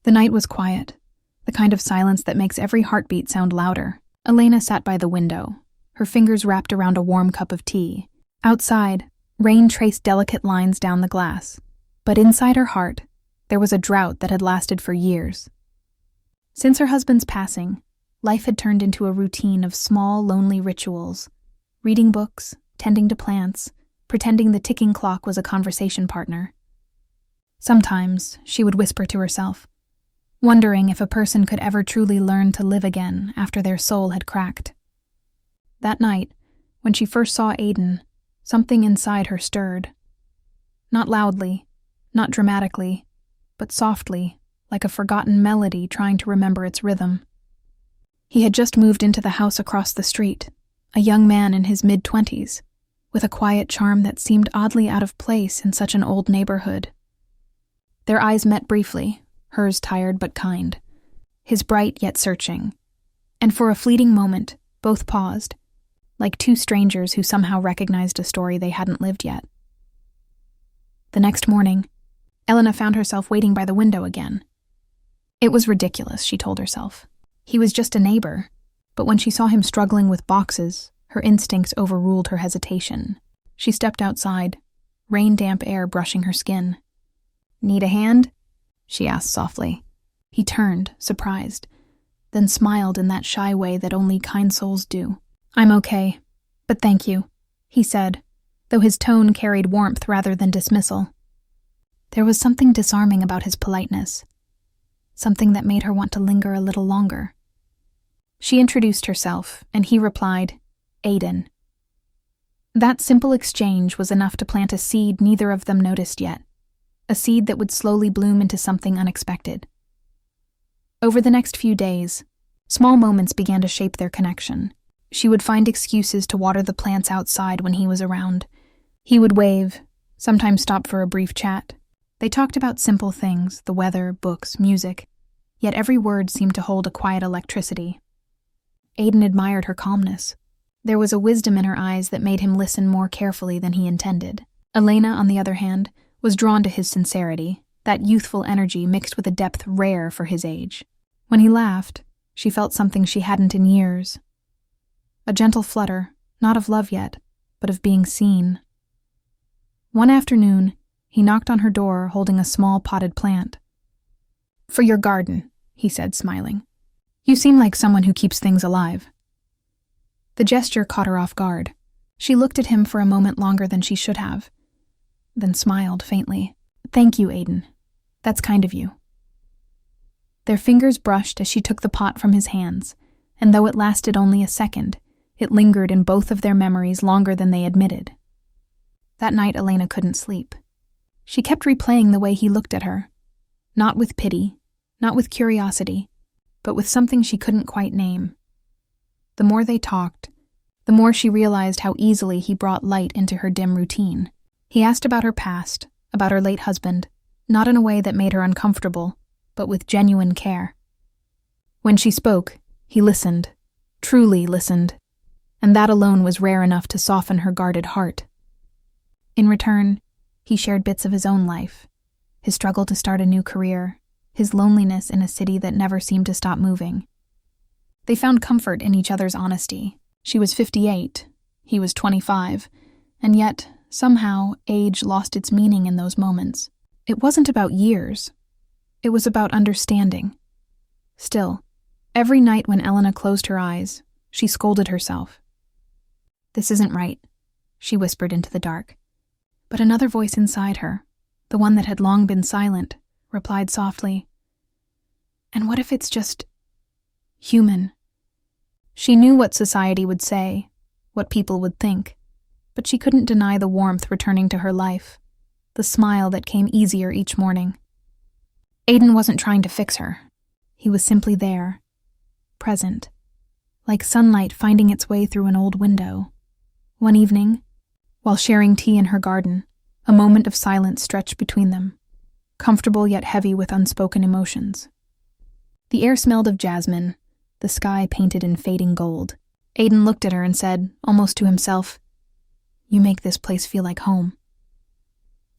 The night was quiet, the kind of silence that makes every heartbeat sound louder. Elena sat by the window, her fingers wrapped around a warm cup of tea. Outside, rain traced delicate lines down the glass, but inside her heart, there was a drought that had lasted for years. Since her husband's passing, life had turned into a routine of small, lonely rituals, reading books, tending to plants, pretending the ticking clock was a conversation partner. Sometimes she would whisper to herself, wondering if a person could ever truly learn to live again after their soul had cracked. That night, when she first saw Aiden, something inside her stirred. Not loudly, not dramatically, but softly, like a forgotten melody trying to remember its rhythm. He had just moved into the house across the street, a young man in his mid-20s, with a quiet charm that seemed oddly out of place in such an old neighborhood. Their eyes met briefly, hers tired but kind, his bright yet searching, and for a fleeting moment, both paused, like two strangers who somehow recognized a story they hadn't lived yet. The next morning, Elena found herself waiting by the window again. It was ridiculous, she told herself. He was just a neighbor, but when she saw him struggling with boxes, her instincts overruled her hesitation. She stepped outside, rain-damp air brushing her skin. "Need a hand?" she asked softly. He turned, surprised, then smiled in that shy way that only kind souls do. "I'm okay, but thank you," he said, though his tone carried warmth rather than dismissal. There was something disarming about his politeness, something that made her want to linger a little longer. She introduced herself, and he replied, "Aiden." That simple exchange was enough to plant a seed neither of them noticed yet, a seed that would slowly bloom into something unexpected. Over the next few days, small moments began to shape their connection. She would find excuses to water the plants outside when he was around. He would wave, sometimes stop for a brief chat. They talked about simple things, the weather, books, music, yet every word seemed to hold a quiet electricity. Aiden admired her calmness. There was a wisdom in her eyes that made him listen more carefully than he intended. Elena, on the other hand, was drawn to his sincerity, that youthful energy mixed with a depth rare for his age. When he laughed, she felt something she hadn't in years. A gentle flutter, not of love yet, but of being seen. One afternoon, he knocked on her door holding a small potted plant. "For your garden," he said, smiling. "You seem like someone who keeps things alive." The gesture caught her off guard. She looked at him for a moment longer than she should have, then smiled faintly. "Thank you, Aiden. That's kind of you." Their fingers brushed as she took the pot from his hands, and though it lasted only a second, it lingered in both of their memories longer than they admitted. That night, Elena couldn't sleep. She kept replaying the way he looked at her, not with pity, not with curiosity, but with something she couldn't quite name. The more they talked, the more she realized how easily he brought light into her dim routine. He asked about her past, about her late husband, not in a way that made her uncomfortable, but with genuine care. When she spoke, he listened, truly listened, and that alone was rare enough to soften her guarded heart. In return, he shared bits of his own life, his struggle to start a new career, his loneliness in a city that never seemed to stop moving. They found comfort in each other's honesty. She was 58, he was 25, and yet, somehow, age lost its meaning in those moments. It wasn't about years. It was about understanding. Still, every night when Elena closed her eyes, she scolded herself. "This isn't right," she whispered into the dark. But another voice inside her, the one that had long been silent, replied softly, "And what if it's just human?" She knew what society would say, what people would think, but she couldn't deny the warmth returning to her life, the smile that came easier each morning. Aiden wasn't trying to fix her. He was simply there, present, like sunlight finding its way through an old window. One evening, while sharing tea in her garden, a moment of silence stretched between them, comfortable yet heavy with unspoken emotions. The air smelled of jasmine, the sky painted in fading gold. Aiden looked at her and said, almost to himself, "You make this place feel like home."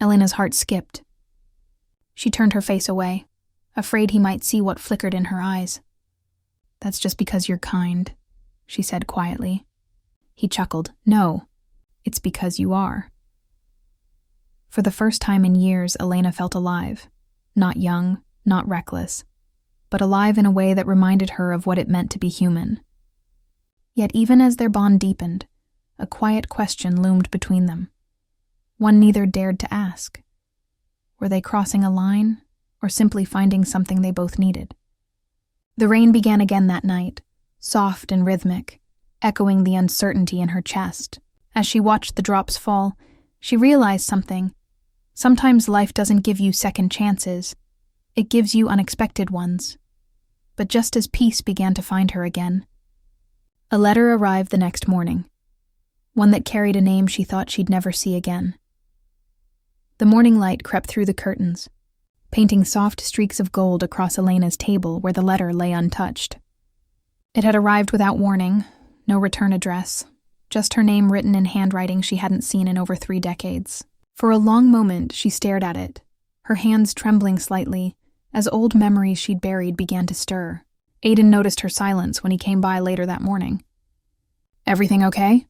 Elena's heart skipped. She turned her face away, afraid he might see what flickered in her eyes. "That's just because you're kind," she said quietly. He chuckled. "No, it's because you are." For the first time in years, Elena felt alive. Not young, not reckless, but alive in a way that reminded her of what it meant to be human. Yet even as their bond deepened, a quiet question loomed between them. One neither dared to ask. Were they crossing a line, or simply finding something they both needed? The rain began again that night, soft and rhythmic, echoing the uncertainty in her chest. As she watched the drops fall, she realized something. Sometimes life doesn't give you second chances. It gives you unexpected ones. But just as peace began to find her again, a letter arrived the next morning, one that carried a name she thought she'd never see again. The morning light crept through the curtains, painting soft streaks of gold across Elena's table where the letter lay untouched. It had arrived without warning, no return address, just her name written in handwriting she hadn't seen in over 3 decades. For a long moment she stared at it, her hands trembling slightly, as old memories she'd buried began to stir. Aiden noticed her silence when he came by later that morning. "Everything okay?"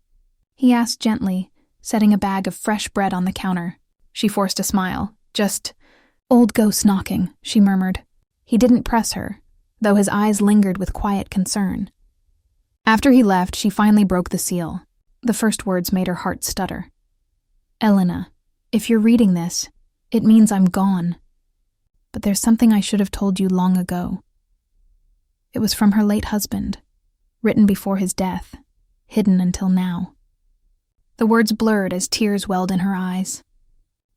he asked gently, setting a bag of fresh bread on the counter. She forced a smile. "Just old ghosts knocking," she murmured. He didn't press her, though his eyes lingered with quiet concern. After he left, she finally broke the seal. The first words made her heart stutter. "Elena, if you're reading this, it means I'm gone. But there's something I should have told you long ago." It was from her late husband, written before his death, hidden until now. The words blurred as tears welled in her eyes.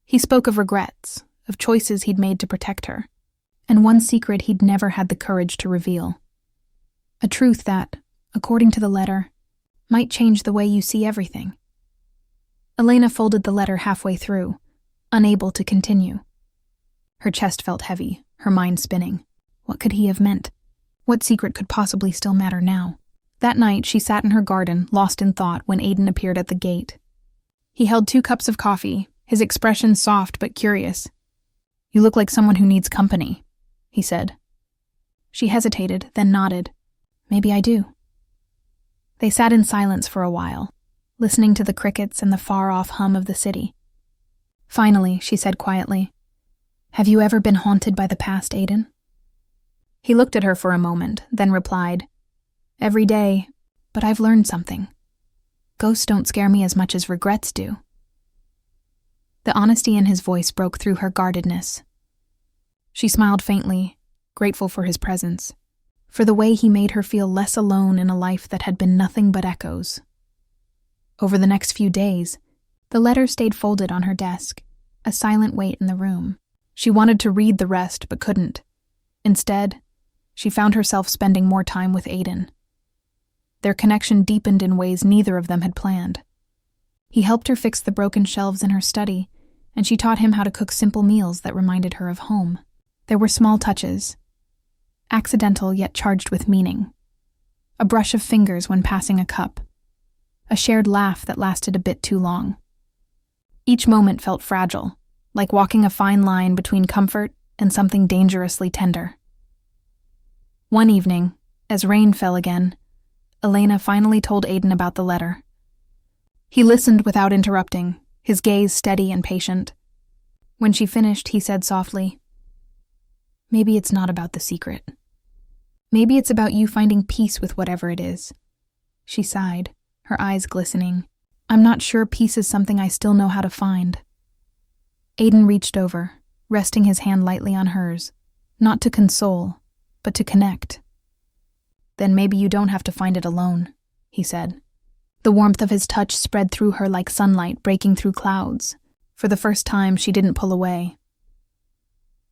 He spoke of regrets, of choices he'd made to protect her, and one secret he'd never had the courage to reveal. A truth that, according to the letter, might change the way you see everything. Elena folded the letter halfway through, unable to continue. Her chest felt heavy, her mind spinning. What could he have meant? What secret could possibly still matter now? That night, she sat in her garden, lost in thought, when Aiden appeared at the gate. He held 2 cups of coffee, his expression soft but curious. "You look like someone who needs company," he said. She hesitated, then nodded. "Maybe I do." They sat in silence for a while, listening to the crickets and the far-off hum of the city. Finally, she said quietly, "Have you ever been haunted by the past, Aiden?" He looked at her for a moment, then replied, "Every day, but I've learned something. Ghosts don't scare me as much as regrets do." The honesty in his voice broke through her guardedness. She smiled faintly, grateful for his presence, for the way he made her feel less alone in a life that had been nothing but echoes. Over the next few days, the letter stayed folded on her desk, a silent weight in the room. She wanted to read the rest, but couldn't. Instead, she found herself spending more time with Aiden. Their connection deepened in ways neither of them had planned. He helped her fix the broken shelves in her study, and she taught him how to cook simple meals that reminded her of home. There were small touches, accidental yet charged with meaning. A brush of fingers when passing a cup. A shared laugh that lasted a bit too long. Each moment felt fragile, like walking a fine line between comfort and something dangerously tender. One evening, as rain fell again, Elena finally told Aiden about the letter. He listened without interrupting, his gaze steady and patient. When she finished, he said softly, "Maybe it's not about the secret. Maybe it's about you finding peace with whatever it is." She sighed, her eyes glistening. "I'm not sure peace is something I still know how to find." Aiden reached over, resting his hand lightly on hers, not to console, but to connect. "Then maybe you don't have to find it alone," he said. The warmth of his touch spread through her like sunlight breaking through clouds. For the first time, she didn't pull away.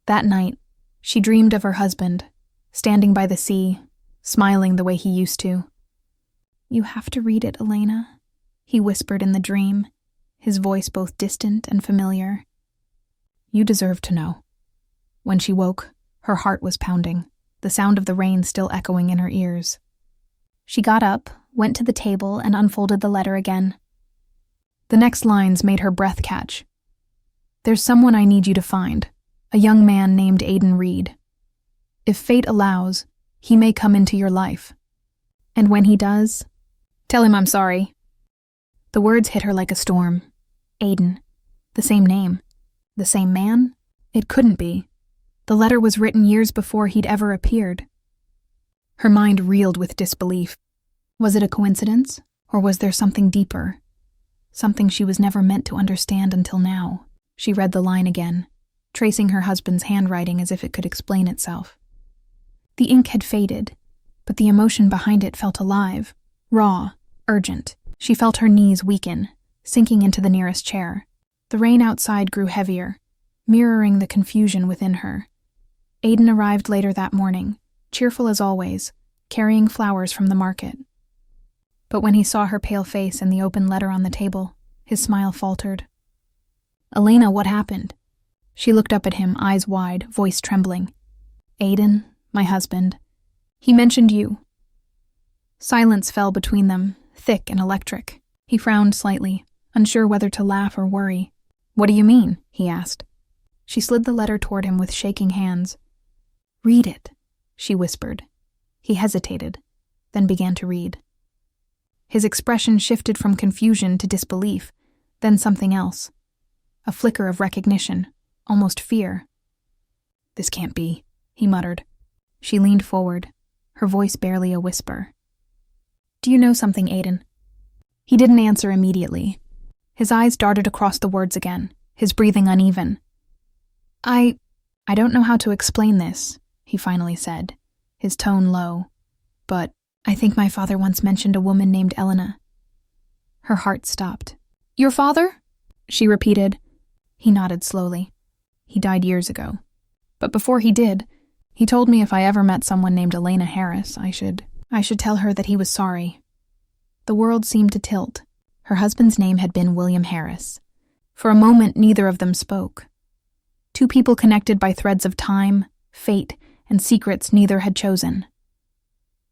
That night, she dreamed of her husband, standing by the sea, smiling the way he used to. "You have to read it, Elena," he whispered in the dream, his voice both distant and familiar. "You deserve to know." When she woke, her heart was pounding, the sound of the rain still echoing in her ears. She got up, went to the table, and unfolded the letter again. The next lines made her breath catch. "There's someone I need you to find, a young man named Aiden Reed. If fate allows, he may come into your life. And when he does, tell him I'm sorry." The words hit her like a storm. Aiden. The same name. The same man? It couldn't be. The letter was written years before he'd ever appeared. Her mind reeled with disbelief. Was it a coincidence, or was there something deeper? Something she was never meant to understand until now. She read the line again, tracing her husband's handwriting as if it could explain itself. The ink had faded, but the emotion behind it felt alive, raw, urgent. She felt her knees weaken, sinking into the nearest chair. The rain outside grew heavier, mirroring the confusion within her. Aiden arrived later that morning, cheerful as always, carrying flowers from the market. But when he saw her pale face and the open letter on the table, his smile faltered. "Elena, what happened?" She looked up at him, eyes wide, voice trembling. "Aiden, my husband. He mentioned you." Silence fell between them, thick and electric. He frowned slightly, unsure whether to laugh or worry. "What do you mean?" he asked. She slid the letter toward him with shaking hands. "Read it," she whispered. He hesitated, then began to read. His expression shifted from confusion to disbelief, then something else. A flicker of recognition, almost fear. "This can't be," he muttered. She leaned forward, her voice barely a whisper. "Do you know something, Aiden?" He didn't answer immediately. His eyes darted across the words again, his breathing uneven. I don't know how to explain this," he finally said, his tone low. "But I think my father once mentioned a woman named Elena." Her heart stopped. "Your father?" she repeated. He nodded slowly. "He died years ago. But before he did, he told me if I ever met someone named Elena Harris, I should tell her that he was sorry." The world seemed to tilt. Her husband's name had been William Harris. For a moment, neither of them spoke. Two people connected by threads of time, fate, and secrets neither had chosen.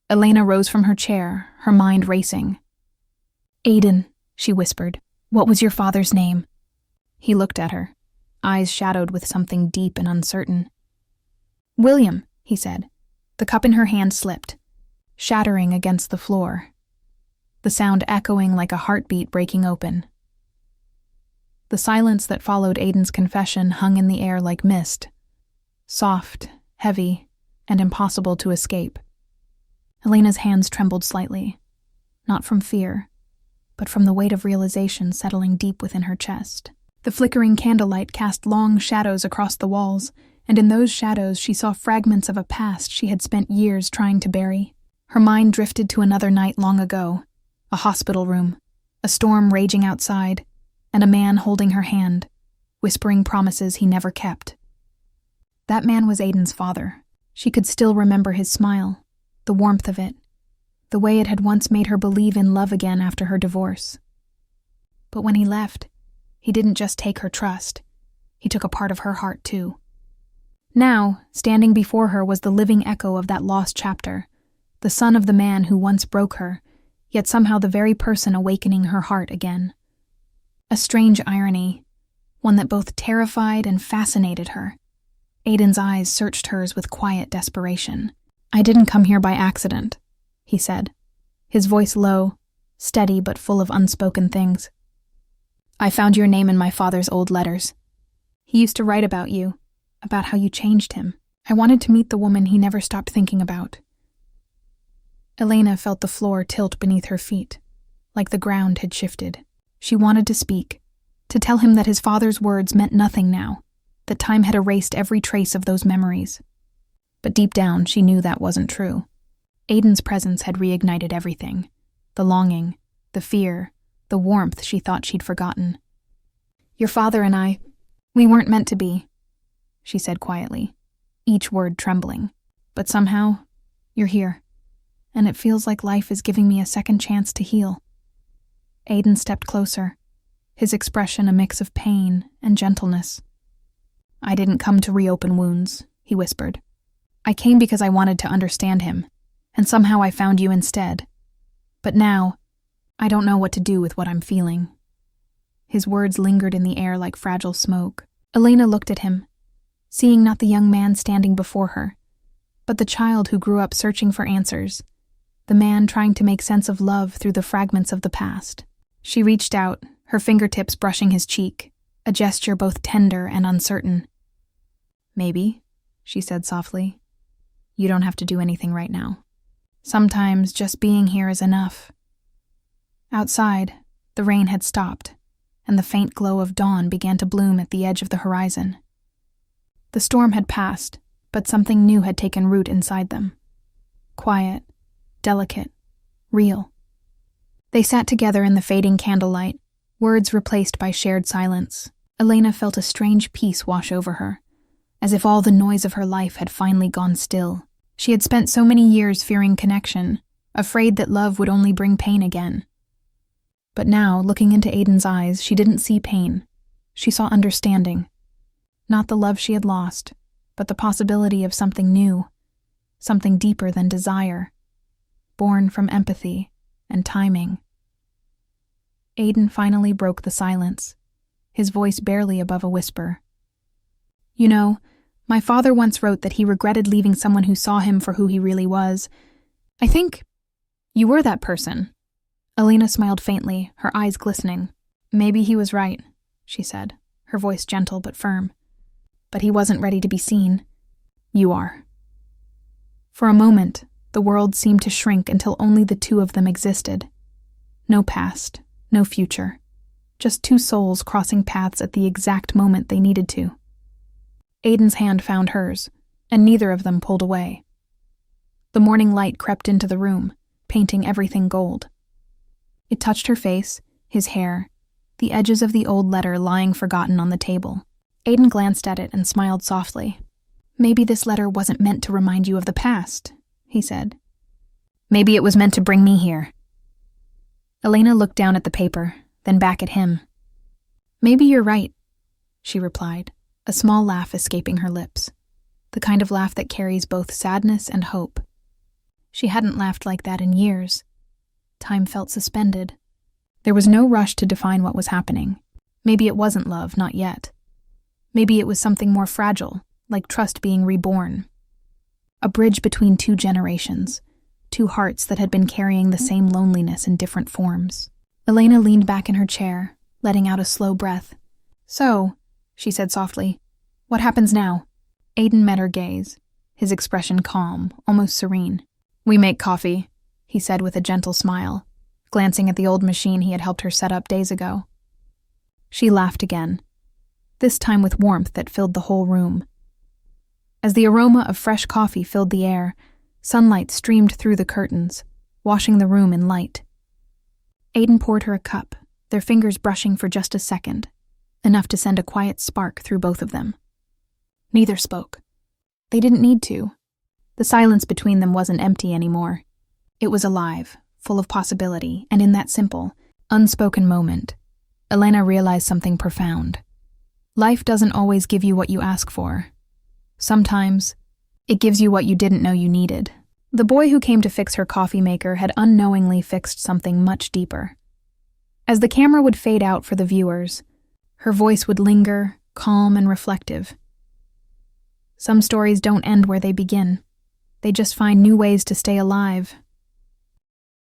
Elena rose from her chair, her mind racing. "Aiden," she whispered, "what was your father's name?" He looked at her, eyes shadowed with something deep and uncertain. "William," he said. The cup in her hand slipped, shattering against the floor, the sound echoing like a heartbeat breaking open. The silence that followed Aiden's confession hung in the air like mist, soft, heavy, and impossible to escape. Elena's hands trembled slightly, not from fear, but from the weight of realization settling deep within her chest. The flickering candlelight cast long shadows across the walls, and in those shadows she saw fragments of a past she had spent years trying to bury. Her mind drifted to another night long ago, a hospital room, a storm raging outside, and a man holding her hand, whispering promises he never kept. That man was Aiden's father. She could still remember his smile, the warmth of it, the way it had once made her believe in love again after her divorce. But when he left, he didn't just take her trust, he took a part of her heart too. Now, standing before her was the living echo of that lost chapter, the son of the man who once broke her, yet somehow the very person awakening her heart again. A strange irony, one that both terrified and fascinated her. Aiden's eyes searched hers with quiet desperation. "I didn't come here by accident," he said, his voice low, steady but full of unspoken things. "I found your name in my father's old letters. He used to write about you, about how you changed him. I wanted to meet the woman he never stopped thinking about." Elena felt the floor tilt beneath her feet, like the ground had shifted. She wanted to speak, to tell him that his father's words meant nothing now, that time had erased every trace of those memories. But deep down, she knew that wasn't true. Aiden's presence had reignited everything, the longing, the fear, the warmth she thought she'd forgotten. "Your father and I, we weren't meant to be," she said quietly, each word trembling. "But somehow, you're here, and it feels like life is giving me a second chance to heal." Aiden stepped closer, his expression a mix of pain and gentleness. "I didn't come to reopen wounds," he whispered. "I came because I wanted to understand him, and somehow I found you instead. But now, I don't know what to do with what I'm feeling." His words lingered in the air like fragile smoke. Elena looked at him, seeing not the young man standing before her, but the child who grew up searching for answers, the man trying to make sense of love through the fragments of the past. She reached out, her fingertips brushing his cheek, a gesture both tender and uncertain. "Maybe," she said softly. "You don't have to do anything right now. Sometimes just being here is enough." Outside, the rain had stopped, and the faint glow of dawn began to bloom at the edge of the horizon. The storm had passed, but something new had taken root inside them. Quiet, delicate, real. They sat together in the fading candlelight, words replaced by shared silence. Elena felt a strange peace wash over her, as if all the noise of her life had finally gone still. She had spent so many years fearing connection, afraid that love would only bring pain again. But now, looking into Aiden's eyes, she didn't see pain. She saw understanding. Not the love she had lost, but the possibility of something new, something deeper than desire, born from empathy and timing. Aiden finally broke the silence, his voice barely above a whisper. "You know, my father once wrote that he regretted leaving someone who saw him for who he really was. I think you were that person." Elena smiled faintly, her eyes glistening. "Maybe he was right," she said, her voice gentle but firm. "But he wasn't ready to be seen. You are." For a moment, the world seemed to shrink until only the two of them existed. No past, no future. Just two souls crossing paths at the exact moment they needed to. Aiden's hand found hers, and neither of them pulled away. The morning light crept into the room, painting everything gold. It touched her face, his hair, the edges of the old letter lying forgotten on the table. Aiden glanced at it and smiled softly. "Maybe this letter wasn't meant to remind you of the past," he said. "Maybe it was meant to bring me here." Elena looked down at the paper, then back at him. "Maybe you're right," she replied, a small laugh escaping her lips, the kind of laugh that carries both sadness and hope. She hadn't laughed like that in years. Time felt suspended. There was no rush to define what was happening. Maybe it wasn't love, not yet. Maybe it was something more fragile, like trust being reborn. A bridge between two generations, two hearts that had been carrying the same loneliness in different forms. Elena leaned back in her chair, letting out a slow breath. "So," she said softly, "what happens now?" Aiden met her gaze, his expression calm, almost serene. "We make coffee," he said with a gentle smile, glancing at the old machine he had helped her set up days ago. She laughed again, this time with warmth that filled the whole room. As the aroma of fresh coffee filled the air, sunlight streamed through the curtains, washing the room in light. Aiden poured her a cup, their fingers brushing for just a second, enough to send a quiet spark through both of them. Neither spoke. They didn't need to. The silence between them wasn't empty anymore. It was alive, full of possibility, and in that simple, unspoken moment, Elena realized something profound. Life doesn't always give you what you ask for. Sometimes, it gives you what you didn't know you needed. The boy who came to fix her coffee maker had unknowingly fixed something much deeper. As the camera would fade out for the viewers, her voice would linger, calm and reflective. Some stories don't end where they begin. They just find new ways to stay alive,